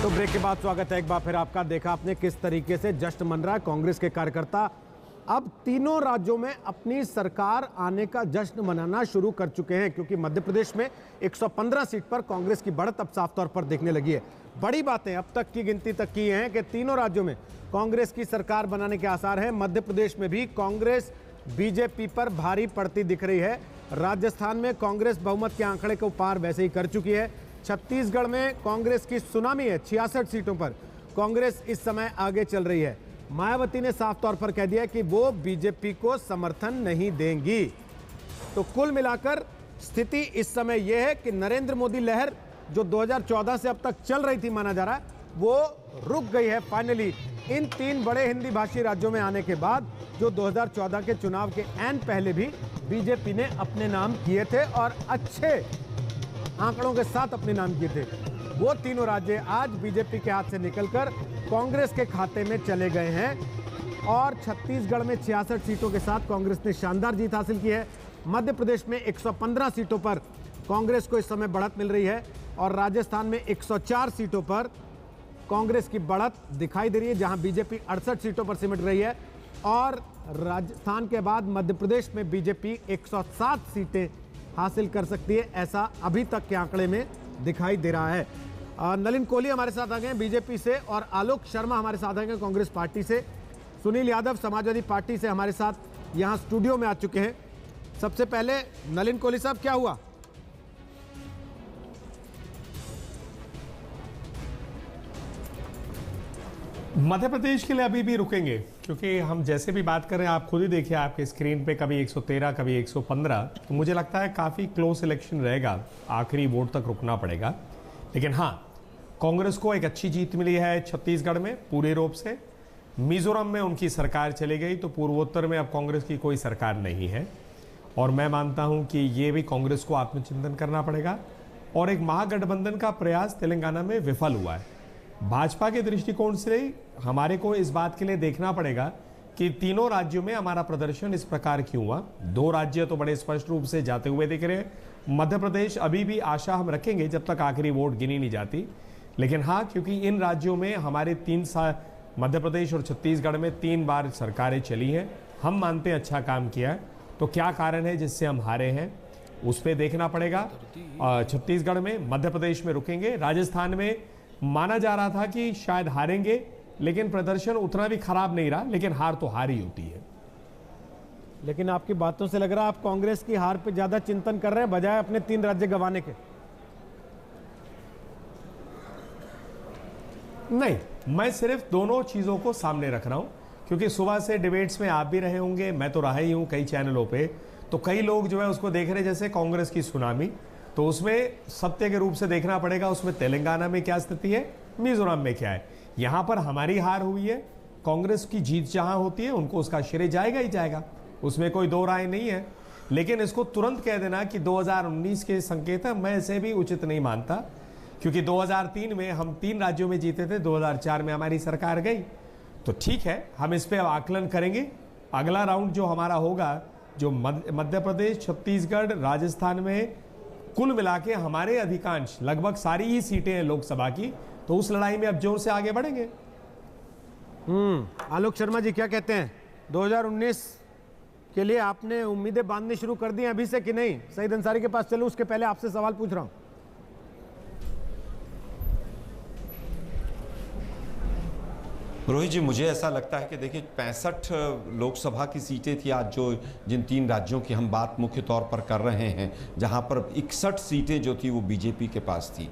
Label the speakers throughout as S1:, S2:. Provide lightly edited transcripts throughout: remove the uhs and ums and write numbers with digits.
S1: तो ब्रेक के बाद स्वागत है एक बार फिर आपका। देखा आपने किस तरीके से जश्न मन रहा है कांग्रेस के कार्यकर्ता। अब तीनों राज्यों में अपनी सरकार आने का जश्न मनाना शुरू कर चुके हैं, क्योंकि मध्य प्रदेश में 115 सीट पर कांग्रेस की बढ़त अब साफ तौर पर दिखने लगी है। बड़ी बातें अब तक की गिनती तक की हैं कि तीनों राज्यों में कांग्रेस की सरकार बनाने के आसार हैं। मध्य प्रदेश में भी कांग्रेस बीजेपी पर भारी पड़ती दिख रही है। राजस्थान में कांग्रेस बहुमत के आंकड़े को पार वैसे ही कर चुकी है। छत्तीसगढ़ में कांग्रेस की सुनामी है, 66 सीटों पर कांग्रेस इस समय आगे चल रही है। मायावती ने साफ तौर पर कह दिया कि वो बीजेपी को समर्थन नहीं देंगी। तो कुल मिलाकर स्थिति इस समय यह है कि नरेंद्र मोदी लहर जो 2014 से अब तक चल रही थी माना जा रहा है, वो रुक गई है फाइनली इन तीन बड़े हिंदी भाषी राज्यों में आने के बाद, जो 2014 के चुनाव के ऐन पहले भी बीजेपी ने अपने नाम किए थे और अच्छे आंकड़ों के साथ अपने नाम किए थे। वो तीनों राज्य आज बीजेपी के हाथ से निकलकर कांग्रेस के खाते में चले गए हैं और छत्तीसगढ़ में 66 सीटों के साथ कांग्रेस ने शानदार जीत हासिल की है। मध्य प्रदेश में 115 सीटों पर कांग्रेस को इस समय बढ़त मिल रही है और राजस्थान में 104 सीटों पर कांग्रेस की बढ़त दिखाई दे रही है, जहां बीजेपी 68 सीटों पर सिमट रही है। और राजस्थान के बाद मध्य प्रदेश में बीजेपी 107 सीटें हासिल कर सकती है, ऐसा अभी तक के आंकड़े में दिखाई दे रहा है। नलिन कोहली हमारे साथ आ गए बीजेपी से और आलोक शर्मा हमारे साथ आ गए कांग्रेस पार्टी से। सुनील यादव समाजवादी पार्टी से हमारे साथ यहां स्टूडियो में आ चुके हैं। सबसे पहले नलिन कोहली साहब, क्या हुआ?
S2: मध्य प्रदेश के लिए अभी भी रुकेंगे, क्योंकि हम जैसे भी बात कर रहे हैं, आप खुद ही देखिए आपके स्क्रीन पे, कभी 113 कभी 115, तो मुझे लगता है काफ़ी क्लोज इलेक्शन रहेगा, आखिरी वोट तक रुकना पड़ेगा। लेकिन हाँ, कांग्रेस को एक अच्छी जीत मिली है छत्तीसगढ़ में पूरे रूप से। मिजोरम में उनकी सरकार चली गई, तो पूर्वोत्तर में अब कांग्रेस की कोई सरकार नहीं है और मैं मानता हूँ कि ये भी कांग्रेस को आत्मचिंतन करना पड़ेगा। और एक महागठबंधन का प्रयास तेलंगाना में विफल हुआ है। भाजपा के दृष्टिकोण से हमारे को इस बात के लिए देखना पड़ेगा कि तीनों राज्यों में हमारा प्रदर्शन इस प्रकार क्यों हुआ। दो राज्य तो बड़े स्पष्ट रूप से जाते हुए दिख रहे हैं। मध्य प्रदेश अभी भी आशा हम रखेंगे जब तक आखिरी वोट गिनी नहीं जाती। लेकिन हाँ, क्योंकि इन राज्यों में हमारे 3 साल, मध्य प्रदेश और छत्तीसगढ़ में 3 बार सरकारें चली हैं, हम मानते हैं अच्छा काम किया है। तो क्या कारण है जिससे हम हारे हैं, उस पर देखना पड़ेगा। छत्तीसगढ़ में, मध्य प्रदेश में रुकेंगे। राजस्थान में माना जा रहा था कि शायद हारेंगे, लेकिन प्रदर्शन उतना भी खराब नहीं रहा, लेकिन हार तो हार ही होती है।
S1: लेकिन आपकी बातों से लग रहा है आप कांग्रेस की हार पे ज्यादा चिंतन कर रहे हैं बजाय अपने 3 राज्य गंवाने के।
S2: नहीं, मैं सिर्फ दोनों चीजों को सामने रख रहा हूं, क्योंकि सुबह से डिबेट्स में आप भी रहे होंगे, मैं तो रहा ही हूं कई चैनलों पे, तो कई लोग जो है उसको देख रहे जैसे कांग्रेस की सुनामी। तो उसमें सत्य के रूप से देखना पड़ेगा, उसमें तेलंगाना में क्या स्थिति है, मिजोरम में क्या है। यहां पर हमारी हार हुई है, कांग्रेस की जीत जहां होती है उनको उसका श्रेय जाएगा ही जाएगा, उसमें कोई दो राय नहीं है। लेकिन इसको तुरंत कह देना कि 2019 के संकेत है, मैं इसे भी उचित नहीं मानता, क्योंकि 2003 में हम 3 राज्यों में जीते थे, 2004 में हमारी सरकार गई। तो ठीक है, हम इस पर आकलन करेंगे। अगला राउंड जो हमारा होगा, जो मध्य प्रदेश, छत्तीसगढ़, राजस्थान में कुल मिला के हमारे अधिकांश लगभग सारी ही सीटें हैं लोकसभा की, तो उस लड़ाई में अब जोर से आगे बढ़ेंगे।
S1: आलोक शर्मा जी क्या कहते हैं? 2019 के लिए आपने उम्मीदें बांधनी शुरू कर दी अभी से कि नहीं? सईद अंसारी के पास चलूं, उसके पहले आपसे सवाल पूछ रहा हूं।
S3: रोहित जी, मुझे ऐसा लगता है कि देखिए 65 लोकसभा की सीटें थी आज, जो जिन 3 राज्यों की हम बात मुख्य तौर पर कर रहे हैं, जहां पर 61 सीटें जो थी वो बीजेपी के पास थी।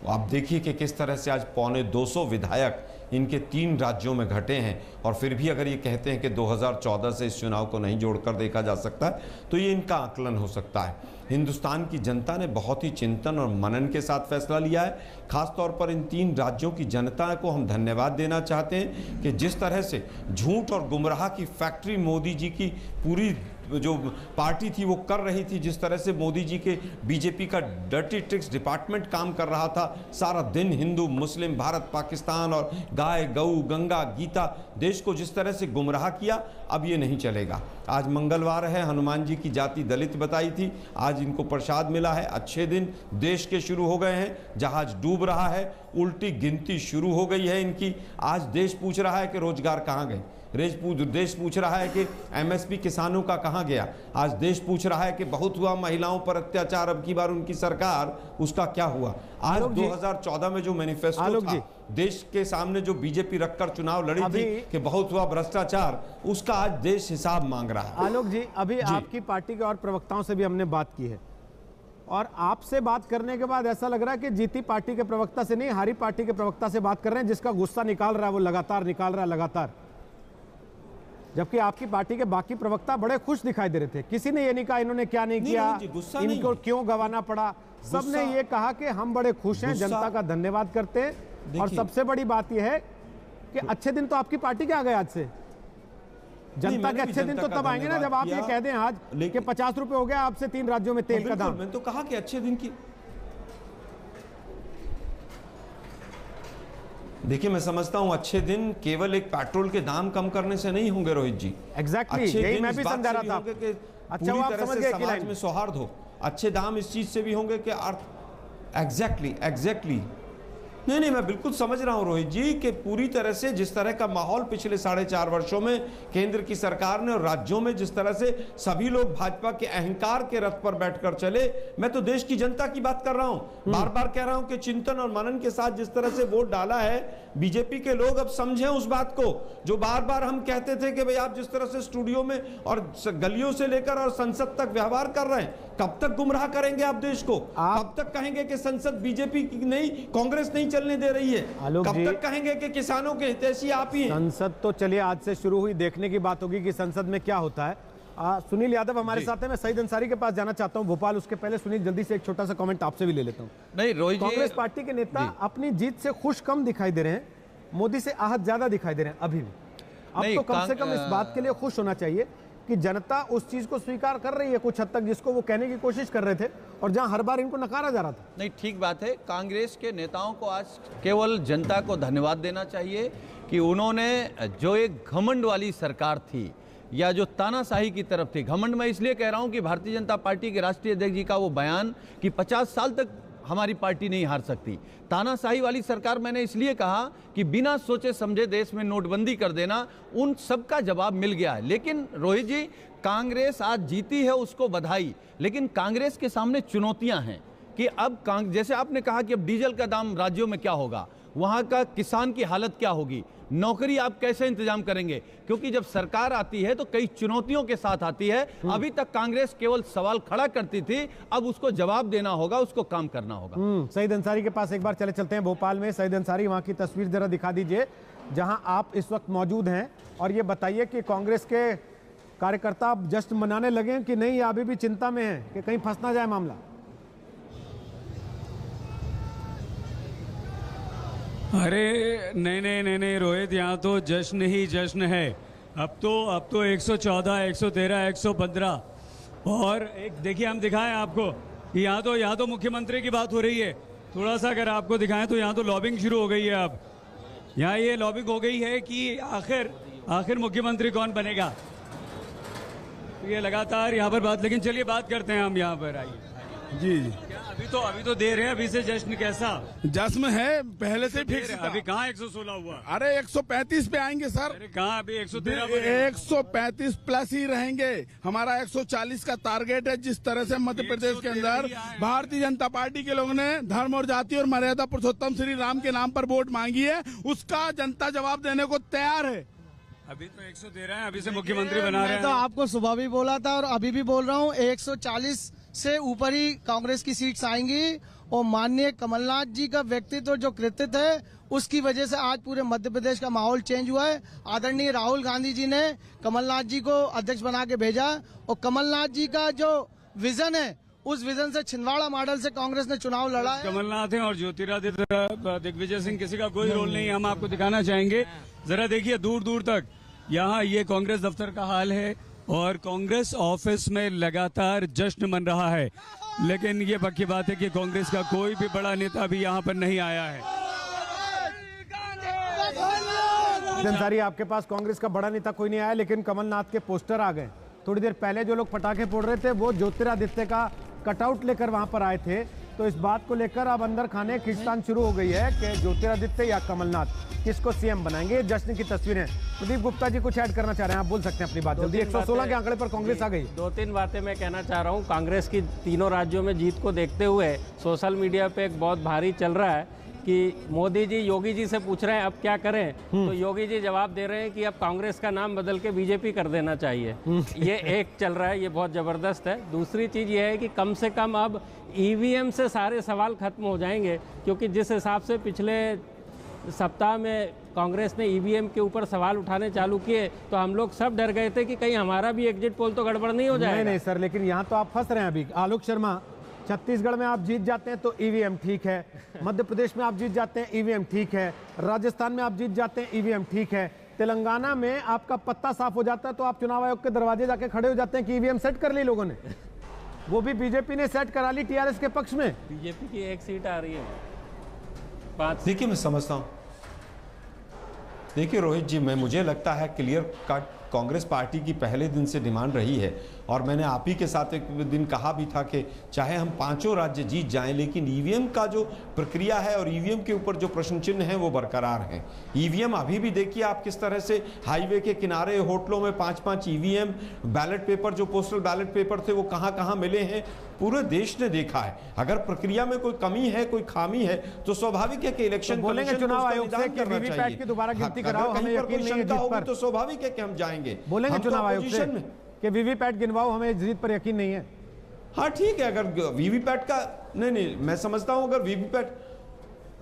S3: आप देखिए कि किस तरह से आज 250 विधायक इनके 3 राज्यों में घटे हैं, और फिर भी अगर ये कहते हैं कि 2014 से इस चुनाव को नहीं जोड़कर देखा जा सकता, तो ये इनका आकलन हो सकता है। हिंदुस्तान की जनता ने बहुत ही चिंतन और मनन के साथ फैसला लिया है। खासतौर पर इन 3 राज्यों की जनता को हम धन्यवाद देना चाहते हैं कि जिस तरह से झूठ और गुमराह की फैक्ट्री मोदी जी की पूरी जो पार्टी थी वो कर रही थी, जिस तरह से मोदी जी के बीजेपी का डर्टी ट्रिक्स डिपार्टमेंट काम कर रहा था, सारा दिन हिंदू मुस्लिम भारत पाकिस्तान और गाय गऊ गंगा गीता देश को जिस तरह से गुमराह किया, अब ये नहीं चलेगा। आज मंगलवार है, हनुमान जी की जाति दलित बताई थी, आज इनको प्रसाद मिला है। अच्छे दिन देश के शुरू हो गए हैं, जहाज डूब रहा है, उल्टी गिनती शुरू हो गई है इनकी। आज देश पूछ रहा है कि रोजगार कहाँ गए, देश पूछ रहा है कि एमएसपी किसानों का कहाँ गया, आज देश पूछ रहा है कि बहुत हुआ महिलाओं पर अत्याचार, अब की बार उनकी सरकार, उसका क्या हुआ। आज 2014 में जो मैनिफेस्टो था, देश के सामने जो बीजेपी रखकर चुनाव लड़ी थी कि बहुत हुआ भ्रष्टाचार, उसका आज देश हिसाब मांग रहा है।
S1: आलोक जी, अभी आपकी पार्टी के और प्रवक्ताओं से भी हमने बात की है, और आपसे बात करने के बाद ऐसा लग रहा है कि जीती पार्टी के प्रवक्ता से नहीं, हारी पार्टी के प्रवक्ता से बात कर रहे हैं, जिसका गुस्सा निकाल रहा है वो लगातार निकाल रहा है लगातार। जबकि आपकी पार्टी के बाकी प्रवक्ता बड़े खुश दिखाई दे रहे थे, किसी ने ये नहीं कहा इन्होंने क्या नहीं किया, इनको क्यों गंवाना पड़ा, सबने ये कहा कि हम बड़े खुश हैं, जनता का धन्यवाद करते हैं। और सबसे बड़ी बात यह है कि अच्छे दिन तो आपकी पार्टी के आ गए आज से। जनता के अच्छे दिन तो तब आएंगे ना जब आप ये कह दें आज कि 50 रुपए हो गया आपसे 3 राज्यों में तेल का दाम।
S3: मैंने तो कहा कि अच्छे दिन की, देखिए मैं समझता हूं अच्छे दिन केवल एक पेट्रोल के दाम कम करने से नहीं होंगे रोहित जी।
S1: एग्जैक्टली, यही मैं भी समझा रहा था।
S3: अच्छा, आप समझ गए कि समाज में सौहार्द हो, अच्छे दाम इस चीज से भी होंगे कि अर्थ एग्जैक्टली नहीं, मैं बिल्कुल समझ रहा हूं रोहित जी कि पूरी तरह से जिस तरह का माहौल पिछले 4.5 वर्षों में केंद्र की सरकार ने और राज्यों में जिस तरह से सभी लोग भाजपा के अहंकार के रथ पर बैठकर चले, मैं तो देश की जनता की बात कर रहा हूं। बार बार कह रहा हूं कि चिंतन और मनन के साथ जिस तरह से वोट डाला है बीजेपी के लोग, अब समझें उस बात को जो बार बार हम कहते थे कि भाई आप जिस तरह से स्टूडियो में और गलियों से लेकर और संसद तक व्यवहार कर रहे हैं, कब तक गुमराह करेंगे आप देश को? कब तक कहेंगे कि संसद बीजेपी की नहीं, कांग्रेस नहीं चलने दे रही है? कब तक कहेंगे कि किसानों के हितैषी आप ही हैं?
S1: संसद तो चलिए आज से शुरू हुई, देखने की बात होगी कि संसद में क्या होता है। सुनील यादव हमारे साथ है, मैं सईद अंसारी के पास जाना चाहता हूं भोपाल। उसके पहले सुनील जल्दी से एक छोटा सा कमेंट आपसे भी ले लेता हूं।
S4: नहीं रोहित जी,
S1: कांग्रेस पार्टी के नेता अपनी जीत से खुश कम दिखाई दे रहे हैं, मोदी से आहत ज्यादा दिखाई दे रहे हैं अभी भी। अब तो कम से कम इस बात के लिए खुश होना चाहिए कि जनता उस चीज को स्वीकार कर रही है कुछ हद तक जिसको वो कहने की कोशिश कर रहे थे और जहां हर बार इनको नकारा जा रहा था।
S4: नहीं, ठीक बात है। कांग्रेस के नेताओं को आज केवल जनता को धन्यवाद देना चाहिए कि उन्होंने जो एक घमंड वाली सरकार थी या जो तानाशाही की तरफ थी, घमंड मैं इसलिए कह रहा हूं कि भारतीय जनता पार्टी के राष्ट्रीय अध्यक्ष जी का वो बयान कि 50 साल तक हमारी पार्टी नहीं हार सकती, तानाशाही वाली सरकार मैंने इसलिए कहा कि बिना सोचे समझे देश में नोटबंदी कर देना, उन सब का जवाब मिल गया है। लेकिन रोहित जी, कांग्रेस आज जीती है उसको बधाई, लेकिन कांग्रेस के सामने चुनौतियां हैं कि अब जैसे आपने कहा कि अब डीजल का दाम राज्यों में क्या होगा, वहां का किसान की हालत क्या होगी, नौकरी आप कैसे इंतजाम करेंगे, क्योंकि जब सरकार आती है तो कई चुनौतियों के साथ आती है। अभी तक कांग्रेस केवल सवाल खड़ा करती थी, अब उसको जवाब देना होगा, उसको काम करना होगा।
S1: सईद अंसारी के पास एक बार चलते हैं भोपाल में। सईद अंसारी, वहां की तस्वीर जरा दिखा दीजिए जहां आप इस वक्त मौजूद हैं, और ये बताइए कि कांग्रेस के कार्यकर्ता अब जश्न मनाने लगे कि नहीं, या अभी भी चिंता में है कि कहीं फंस ना जाए मामला?
S5: अरे नहीं रोहित, यहाँ तो जश्न ही जश्न है। अब तो 114, 113, 115 और एक देखिए, हम दिखाएं आपको कि यहाँ तो मुख्यमंत्री की बात हो रही है। थोड़ा सा अगर आपको दिखाएं तो यहाँ तो लॉबिंग शुरू हो गई है। अब यहाँ ये लॉबिंग हो गई है कि आखिर मुख्यमंत्री कौन बनेगा। तो ये लगातार यहाँ पर बात, लेकिन चलिए बात करते हैं हम यहाँ पर। आइए
S6: जी
S5: क्या अभी तो देर है, अभी से जश्न कैसा?
S6: जश्न है, पहले से फिक्स था।
S5: अभी कहाँ 116 हुआ?
S6: अरे 135 पे आएंगे सर।
S5: अरे कहाँ, अभी 113
S6: 135 प्लस ही रहेंगे। हमारा 140 का टारगेट है। जिस तरह से मध्य प्रदेश के अंदर भारतीय जनता पार्टी के लोगों ने धर्म और जाति और मर्यादा पुरुषोत्तम श्री राम के नाम पर वोट मांगी है, उसका जनता जवाब देने को तैयार है।
S5: अभी तो 113 है, अभी से मुख्यमंत्री बना रहे हैं।
S7: तो आपको सुबह भी बोला था और अभी भी बोल रहा हूँ, 140 से ऊपर ही कांग्रेस की सीट्स आएंगी। और माननीय कमलनाथ जी का व्यक्तित्व जो कृतित्व है, उसकी वजह से आज पूरे मध्य प्रदेश का माहौल चेंज हुआ है। आदरणीय राहुल गांधी जी ने कमलनाथ जी को अध्यक्ष बना के भेजा, और कमलनाथ जी का जो विजन है, उस विजन से छिंदवाड़ा मॉडल से कांग्रेस ने चुनाव लड़ा है।
S5: कमलनाथ है और ज्योतिरादित्य दिग्विजय सिंह, किसी का कोई रोल नहीं है। हम आपको दिखाना चाहेंगे, जरा देखिए दूर दूर तक। यहाँ ये कांग्रेस दफ्तर का हाल है, और कांग्रेस ऑफिस में लगातार जश्न मन रहा है। लेकिन ये पक्की बात है कि कांग्रेस का कोई भी बड़ा नेता भी यहाँ पर नहीं आया है।
S1: अंसारी, आपके पास कांग्रेस का बड़ा नेता कोई नहीं आया, लेकिन कमलनाथ के पोस्टर आ गए। थोड़ी देर पहले जो लोग पटाखे फोड़ रहे थे वो ज्योतिरादित्य का कटआउट लेकर वहां पर आए थे। तो इस बात को लेकर अब अंदर खाने खींचतान शुरू हो गई है कि ज्योतिरादित्य या कमलनाथ किसको सीएम बनाएंगे। जश्न की तस्वीरें। प्रदीप गुप्ता जी कुछ ऐड करना चाह रहे हैं, आप बोल सकते हैं अपनी बात जल्दी। 116 के आंकड़े पर कांग्रेस आ गई।
S8: 2-3 बातें मैं कहना चाह रहा हूँ। कांग्रेस की तीनों राज्यों में जीत को देखते हुए सोशल मीडिया पे एक बहुत भारी चल रहा है कि मोदी जी योगी जी से पूछ रहे हैं अब क्या करें, तो योगी जी जवाब दे रहे हैं कि अब कांग्रेस का नाम बदल के बीजेपी कर देना चाहिए। ये एक चल रहा है, ये बहुत ज़बरदस्त है। दूसरी चीज़ ये है कि कम से कम अब ईवीएम से सारे सवाल खत्म हो जाएंगे, क्योंकि जिस हिसाब से पिछले सप्ताह में कांग्रेस ने ईवीएम के ऊपर सवाल उठाने चालू किए तो हम लोग सब डर गए थे कि कहीं हमारा भी एग्जिट पोल तो गड़बड़ नहीं हो जाएगा।
S1: नहीं सर, लेकिन यहाँ तो आप फंस रहे हैं अभी। आलोक शर्मा, छत्तीसगढ़ में आप जीत जाते हैं तो ईवीएम ठीक है, मध्य प्रदेश में आप जीत जाते हैं ईवीएम ठीक है, राजस्थान में आप जीत जाते हैं ईवीएम ठीक है, तेलंगाना में आपका पत्ता साफ हो जाता है तो आप चुनाव आयोग के दरवाजे जाके खड़े हो जाते हैं कि ईवीएम सेट कर ली लोगों ने। वो भी बीजेपी ने सेट करा ली टीआरएस के पक्ष में।
S8: बीजेपी की 1 सीट आ रही है 5।
S3: देखिए, मैं समझता हूं, देखिए रोहित जी, मुझे लगता है क्लियर कट कांग्रेस पार्टी की पहले दिन से डिमांड रही है, और मैंने आप ही के साथ एक दिन कहा भी था कि चाहे हम 5 राज्य जीत जाएं, लेकिन ईवीएम का जो प्रक्रिया है और ईवीएम के ऊपर जो प्रश्न चिन्ह है वो बरकरार हैं। ईवीएम अभी भी देखिए आप किस तरह से हाईवे के किनारे होटलों में 5-5 ईवीएम, बैलेट पेपर जो पोस्टल बैलेट पेपर थे वो कहां मिले हैं, पूरे देश ने देखा है। अगर प्रक्रिया में कोई कमी है, कोई खामी है, तो स्वाभाविक है कि इलेक्शन
S1: बोलेंगे चुनाव आयोग से कि वीवीपैट की दोबारा गिनती कराओ, हमें यकीन नहीं है जीत पर,
S3: तो स्वाभाविक है कि हम जाएंगे।
S1: बोलेंगे चुनाव आयोग से कि वीवीपैट गिनवाओ, हमें जीत पर यकीन नहीं है।
S3: हाँ ठीक है, अगर वीवीपैट का नहीं, मैं समझता हूं अगर वीवीपैट,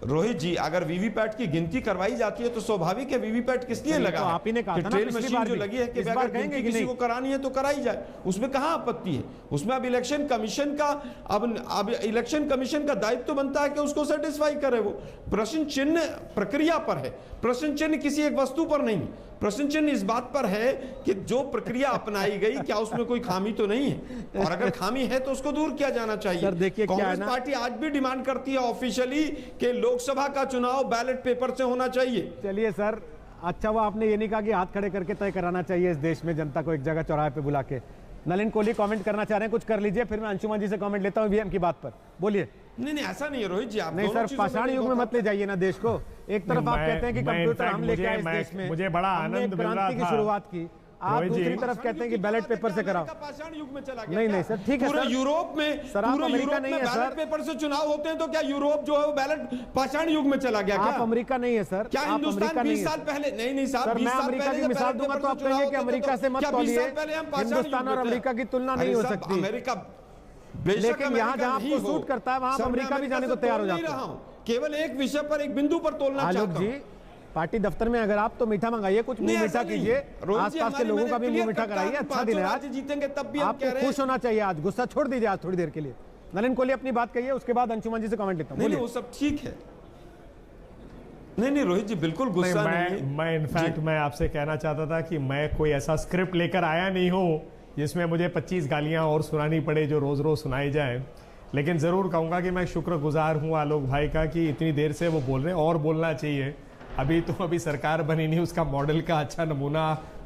S3: रोहित जी, अगर वीवीपैट की गिनती करवाई जाती है तो स्वाभाविक है वीवीपैट किस लिए लगा
S1: तो आप ही ने कहा था ना
S3: ट्रेल
S1: पिछली
S3: मशीन
S1: बार
S3: जो
S1: भी।
S3: लगी है कि
S1: इस बार
S3: अगर
S1: कहेंगे
S3: गिनती
S1: कि
S3: किसी
S1: नहीं?
S3: को करानी है तो कराई जाए, उसमें कहां आपत्ति है। उसमें अब इलेक्शन कमीशन का अब इलेक्शन कमीशन का दायित्व तो बनता है कि उसको सेटिस्फाई करे। वो प्रश्न चिन्ह प्रक्रिया पर है, प्रश्न चिन्ह किसी एक वस्तु पर नहीं। प्रश्न चिन्ह इस बात पर है कि जो प्रक्रिया अपनाई गई क्या उसमें कोई खामी तो नहीं है, और अगर खामी है तो उसको दूर किया जाना चाहिए।
S1: सर देखिए,
S3: कांग्रेस पार्टी आज भी डिमांड करती है ऑफिशियली कि लोकसभा का चुनाव बैलेट पेपर से होना चाहिए।
S1: चलिए सर, अच्छा वो आपने ये नहीं कहा कि हाथ खड़े करके तय कराना चाहिए इस देश में जनता को एक जगह चौराहे पे बुला के। नलिन कोहली कमेंट करना चाह रहे हैं, कुछ कर लीजिए, फिर मैं अंशुमन जी से कमेंट लेता हूं ईवीएम की बात पर। बोलिए।
S3: नहीं ऐसा नहीं है रोहित जी, आप
S1: नहीं सर, पाषाण युग में मत ले जाइए ना देश को। एक तरफ आप कहते हैं कि कंप्यूटर हम लेके आए इस देश में,
S2: मुझे बड़ा आनंद मिल रहा
S1: क्रांति की शुरुआत की, आप दूसरी तरफ कहते हैं कि बैलेट पेपर से कराओ।
S3: पाषाण युग में चला गया।
S1: नहीं सर, ठीक है
S3: पूरे
S1: सर,
S3: यूरोप में,
S1: सर आप अमेरिका नहीं है सर,
S3: बैलेट पेपर से चुनाव होते हैं, तो क्या यूरोप जो है वो बैलेट पाषाण युग में चला गया?
S1: आप अमेरिका नहीं है सर,
S3: क्या हिंदुस्तान 20 साल पहले? नहीं साहब,
S1: मैं अमेरिका की मिसाल दूंगा तो आप कहेंगे कि अमेरिका से मत तौलिए। हिंदुस्तान और अमेरिका की तुलना नहीं हो सकती।
S3: अमेरिका,
S1: लेकिन यहाँ जहाँ आपको सूट करता है वहाँ अमेरिका भी जाने को तैयार हो जाता है।
S3: केवल एक विषय पर, एक बिंदु पर तोलना चाहता हूं।
S1: पार्टी दफ्तर में अगर आप तो मीठा मंगाइए, कुछ मुंह मीठा कीजिए, आसपास के लोगों का भी मुंह मीठा कराइए। अच्छा दिन है आज,
S3: जीतेंगे तब भी
S1: आपको खुश होना चाहिए। आज गुस्सा छोड़ दीजिए आज थोड़ी देर के लिए। नलिन कोहली अपनी बात कहिए, उसके बाद अंशुमन जी से कमेंट लेता हूं।
S3: नहीं वो सब ठीक है। नहीं रोहित जी, बिल्कुल गुस्सा नहीं।
S2: मैं इनफैक्ट मैं आपसे कहना चाहता था कि मैं कोई ऐसा स्क्रिप्ट लेकर आया नहीं हूं जिसमें मुझे 25 गालियां और सुनानी पड़े जो रोज रोज सुनाई जाए। लेकिन जरूर कहूंगा कि मैं शुक्रगुजार हूं आलोक भाई का कि इतनी देर से वो बोल रहे हैं, और बोलना चाहिए। अभी सरकार बनी नहीं, उसका मॉडल का अच्छा नमूना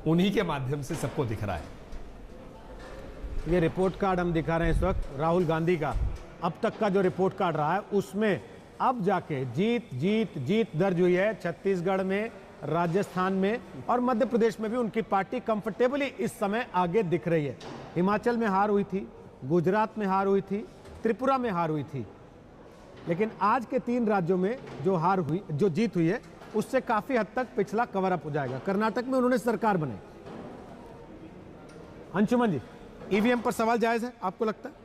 S2: उन्हीं के माध्यम से सबको दिख रहा है।
S1: ये रिपोर्ट कार्ड हम दिखा रहे हैं इस वक्त राहुल गांधी का, अब तक का जो रिपोर्ट कार्ड रहा है उसमें अब जाके जीत दर्ज हुई है। छत्तीसगढ़ में, राजस्थान में और मध्य प्रदेश में भी उनकी पार्टी कंफर्टेबली इस समय आगे दिख रही है। हिमाचल में हार हुई थी, गुजरात में हार हुई थी, त्रिपुरा में हार हुई थी, लेकिन आज के 3 राज्यों में जो जीत हुई है उससे काफी हद तक पिछला कवर अप हो जाएगा। कर्नाटक में उन्होंने सरकार बनाई। अंशुमन जी, ईवीएम पर सवाल जायज है आपको लगता है?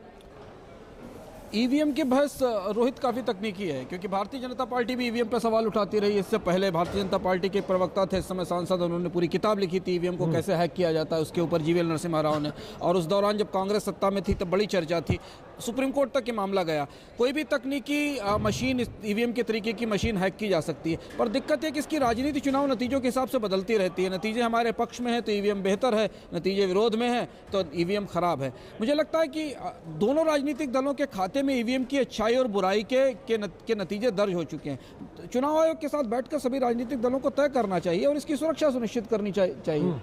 S9: ईवीएम की बहस रोहित काफ़ी तकनीकी है, क्योंकि भारतीय जनता पार्टी भी ईवीएम पर सवाल उठाती रही। इससे पहले भारतीय जनता पार्टी के प्रवक्ता थे, इस समय सांसद, उन्होंने पूरी किताब लिखी थी ईवीएम को कैसे हैक किया जाता है, उसके ऊपर जीवीएल नरसिम्हा राव ने। और उस दौरान जब कांग्रेस सत्ता में थी तब बड़ी चर्चा थी, सुप्रीम कोर्ट तक ये मामला गया। कोई भी तकनीकी मशीन, ईवीएम के तरीके की मशीन हैक की जा सकती है, पर दिक्कत है कि इसकी राजनीति चुनाव नतीजों के हिसाब से बदलती रहती है। नतीजे हमारे पक्ष में है तो ईवीएम बेहतर है, नतीजे विरोध में है तो ईवीएम खराब है। मुझे लगता है कि दोनों राजनीतिक दलों के खाते में ईवीएम की अच्छाई और बुराई के नतीजे दर्ज हो चुके हैं। चुनाव आयोग के साथ बैठकर सभी राजनीतिक दलों को तय करना चाहिए और इसकी सुरक्षा सुनिश्चित करनी चाहिए।